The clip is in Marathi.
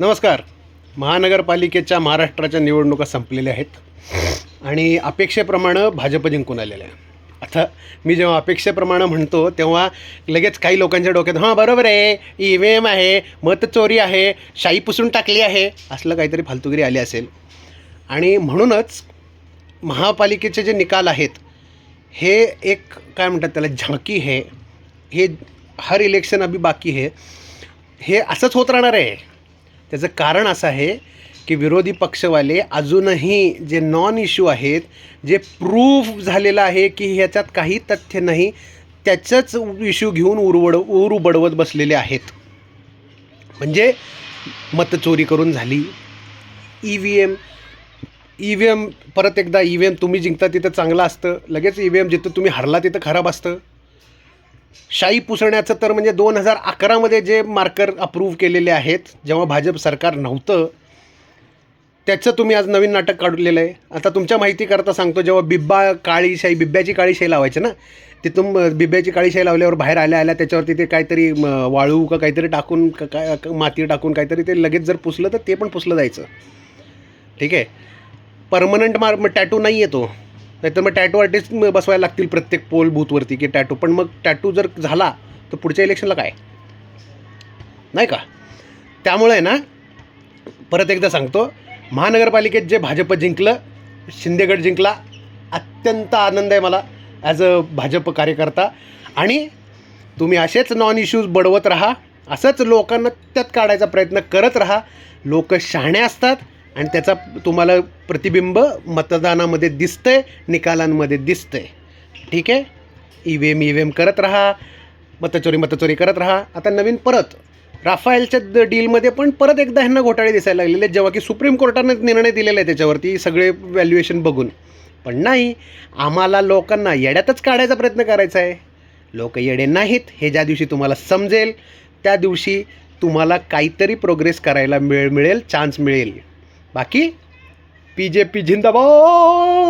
नमस्कार. महानगरपालिकेच्या महाराष्ट्राच्या निवडणुका संपलेल्या आहेत आणि अपेक्षेप्रमाणे भाजप जिंकून आलेलं आहे. आता मी जेव्हा अपेक्षेप्रमाणे म्हणतो तेव्हा लगेच काही लोकांच्या डोक्यात हां बरोबर आहे, EVM आहे, मतचोरी आहे, शाई पुसून टाकली आहे, असलं काहीतरी फालतुगिरी आली असेल. आणि म्हणूनच महापालिकेचे जे निकाल आहेत हे एक काय म्हणतात त्याला झांकी आहे. हे हर इलेक्शन अभी बाकी है, हे असंच होत राहणार आहे. त्याचं कारण असं आहे की विरोधी पक्षवाले अजूनही जे नॉन इश्यू आहेत, जे प्रूफ झालेलं आहे की ह्याच्यात काही तथ्य नाही, त्याचंच इश्यू घेऊन उडवत बसलेले आहेत. म्हणजे मतचोरी करून झाली, EVM परत एकदा EVM तुम्ही जिंकता तिथं चांगलं असतं, लगेच EVM जिथं तुम्ही हरला तिथं खराब असतं. शाई पुसण्याचं तर म्हणजे 2011मध्ये जे मार्कर अप्रूव्ह केलेले आहेत जेव्हा भाजप सरकार नव्हतं, त्याचं तुम्ही आज नवीन नाटक काढलेलं आहे. आता तुमच्या माहितीकरता सांगतो, जेव्हा बिब्याची काळी शाई लावायचं ना, तिथून बिब्याची काळी शाई लावल्यावर बाहेर आल्या त्याच्यावरती ते काहीतरी वाळू का काहीतरी टाकून माती टाकून काहीतरी ते लगेच जर पुसलं तर ते पण पुसलं जायचं. ठीक आहे. परमनंट टॅटू नाही येतो, नाहीतर मग टॅटू आर्टिस्ट बसवायला लागतील प्रत्येक पोल बूथवरती की टॅटू. पण मग टॅटू जर झाला तर पुढच्या इलेक्शनला काय, नाही का? त्यामुळे ना परत एकदा सांगतो, महानगरपालिकेत जे भाजप जिंकलं, शिंदेगड जिंकला, अत्यंत आनंद आहे मला ॲज अ भाजप कार्यकर्ता. आणि तुम्ही असेच नॉन इश्यूज बडवत राहा, असंच लोकांना त्यात काढायचा प्रयत्न करत राहा. लोक शहाणे असतात आणि त्याचा तुम्हाला प्रतिबिंब मतदानामध्ये दिसतंय, निकालांमध्ये दिसतंय. ठीक आहे. EVM करत राहा, मतचोरी करत राहा. आता नवीन परत राफेलच्या डीलमध्ये पण परत एकदा ह्यांना घोटाळे दिसायला लागलेले, जेव्हा की सुप्रीम कोर्टानं निर्णय दिलेला आहे त्याच्यावरती सगळे व्हॅल्युएशन बघून. पण नाही, आम्हाला लोकांना येड्यातच काढायचा प्रयत्न करायचा आहे. लोक येडे नाहीत हे ज्या दिवशी तुम्हाला समजेल त्या दिवशी तुम्हाला काहीतरी प्रोग्रेस करायला मिळेल, चान्स मिळेल. बाकी BJP जिंदाबाद.